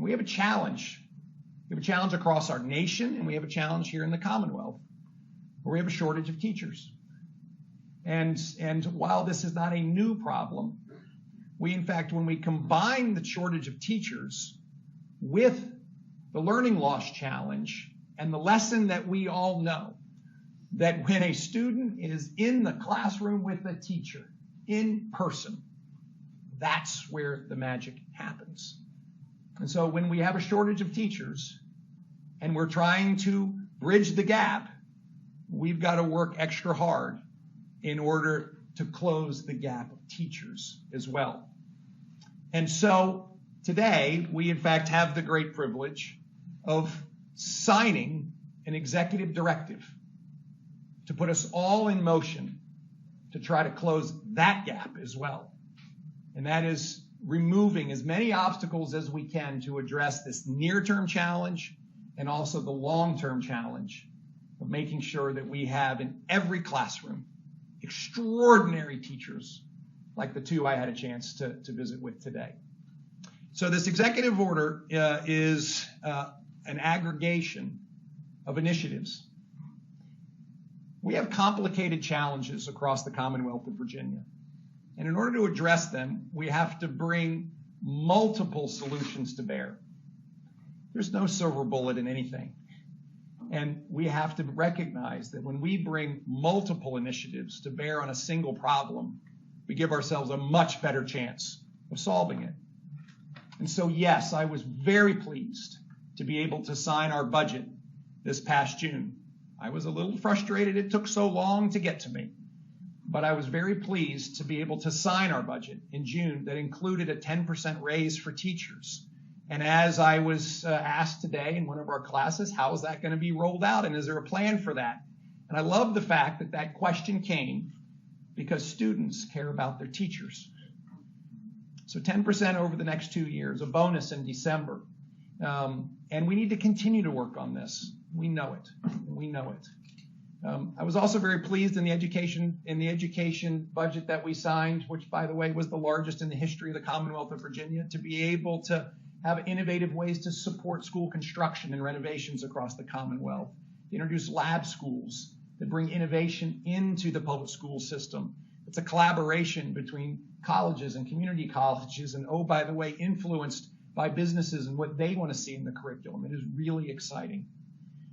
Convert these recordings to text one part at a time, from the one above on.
We have a challenge. We have a challenge across our nation, and we have a challenge here in the Commonwealth, where we have a shortage of teachers. And while this is not a new problem, we, in fact, when we combine the shortage of teachers with the learning loss challenge and the lesson that we all know, that when a student is in the classroom with a teacher in person, that's where the magic happens. And so when we have a shortage of teachers and we're trying to bridge the gap, we've got to work extra hard in order to close the gap of teachers as well. And so today, we in fact have the great privilege of signing an executive directive to put us all in motion to try to close that gap as well. And that is removing as many obstacles as we can to address this near-term challenge and also the long-term challenge of making sure that we have in every classroom extraordinary teachers like the two I had a chance to visit with today. So this executive order is an aggregation of initiatives. We have complicated challenges across the Commonwealth of Virginia. And in order to address them, we have to bring multiple solutions to bear. There's no silver bullet in anything. And we have to recognize that when we bring multiple initiatives to bear on a single problem, we give ourselves a much better chance of solving it. And so, yes, I was very pleased to be able to sign our budget this past June. I was a little frustrated it took so long to get to me, but I was very pleased to be able to sign our budget in June that included a 10% raise for teachers. And as I was asked today in one of our classes, how is that going to be rolled out and is there a plan for that? And I love the fact that that question came because students care about their teachers. So 10% over the next 2 years, a bonus in December. And we need to continue to work on this. We know it. We know it. I was also very pleased in the education budget that we signed, which, by the way, was the largest in the history of the Commonwealth of Virginia, to be able to have innovative ways to support school construction and renovations across the Commonwealth, to introduce lab schools that bring innovation into the public school system. It's a collaboration between colleges and community colleges, and, oh, by the way, influenced by businesses and what they want to see in the curriculum. It is really exciting.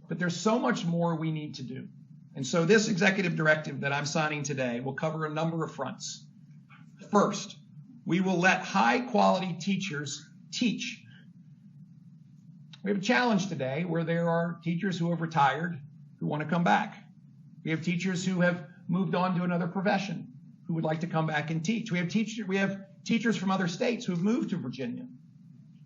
But there's so much more we need to do. And so this executive directive that I'm signing today will cover a number of fronts. First, we will let high-quality teachers teach. We have a challenge today where there are teachers who have retired who want to come back. We have teachers who have moved on to another profession who would like to come back and teach. We have teachers from other states who have moved to Virginia.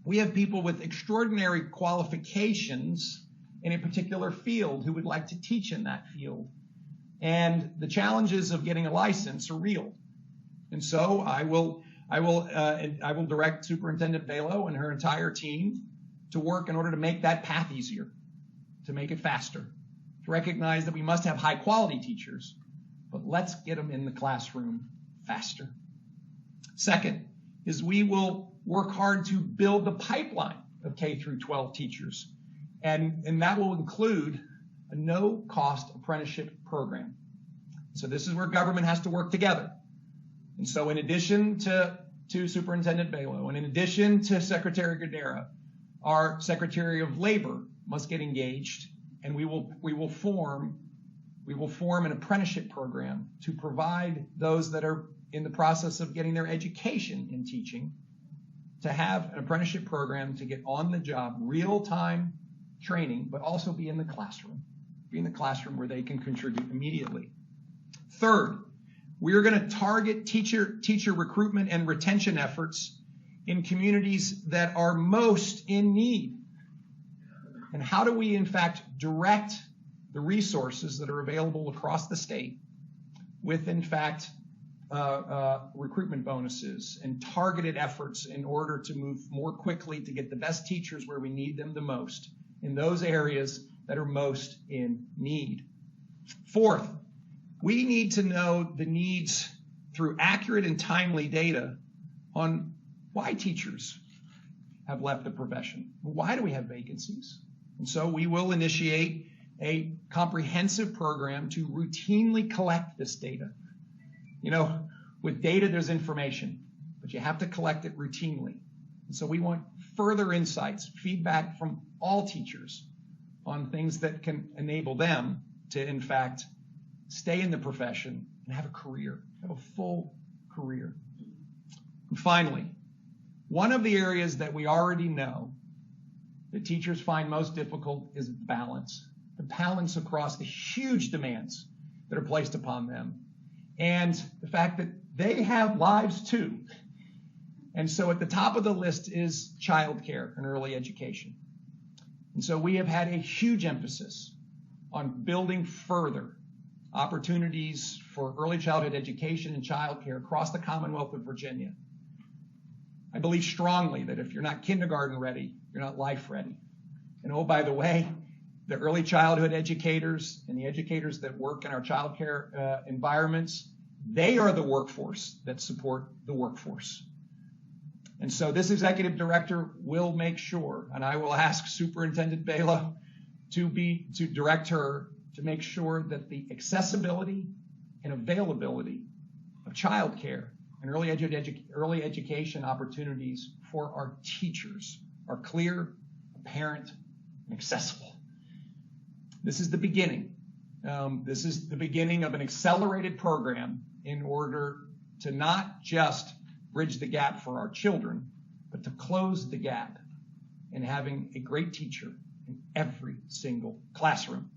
We have people with extraordinary qualifications in a particular field who would like to teach in that field. And the challenges of getting a license are real. And so I will direct Superintendent Balo and her entire team to work in order to make that path easier, to make it faster, to recognize that we must have high quality teachers, but let's get them in the classroom faster. Second is we will work hard to build the pipeline of K through 12 teachers. And that will include a no-cost apprenticeship program. So this is where government has to work together. And so in addition to Superintendent Balo, and in addition to Secretary Gadara, our Secretary of Labor must get engaged, and we will form an apprenticeship program to provide those that are in the process of getting their education in teaching to have an apprenticeship program to get on the job, real-time training, but also be in the classroom where they can contribute immediately. Third, we are going to target teacher recruitment and retention efforts in communities that are most in need. And how do we, in fact, direct the resources that are available across the state with, in fact, recruitment bonuses and targeted efforts in order to move more quickly to get the best teachers where we need them the most, in those areas that are most in need. Fourth, we need to know the needs through accurate and timely data on why teachers have left the profession. Why do we have vacancies? And so we will initiate a comprehensive program to routinely collect this data. You know, with data, there's information, but you have to collect it routinely. And so we want further insights, feedback from all teachers on things that can enable them to, in fact, stay in the profession and have a career, have a full career. And finally, one of the areas that we already know that teachers find most difficult is balance. The balance across the huge demands that are placed upon them and the fact that they have lives too. And so at the top of the list is childcare and early education. And so we have had a huge emphasis on building further opportunities for early childhood education and childcare across the Commonwealth of Virginia. I believe strongly that if you're not kindergarten ready, you're not life ready. And oh, by the way, the early childhood educators and the educators that work in our childcare environments, they are the workforce that support the workforce. And so this executive director will make sure, and I will ask Superintendent Bela to direct her to make sure that the accessibility and availability of childcare and early education opportunities for our teachers are clear, apparent, and accessible. This is the beginning. This is the beginning of an accelerated program in order to not just bridge the gap for our children, but to close the gap in having a great teacher in every single classroom.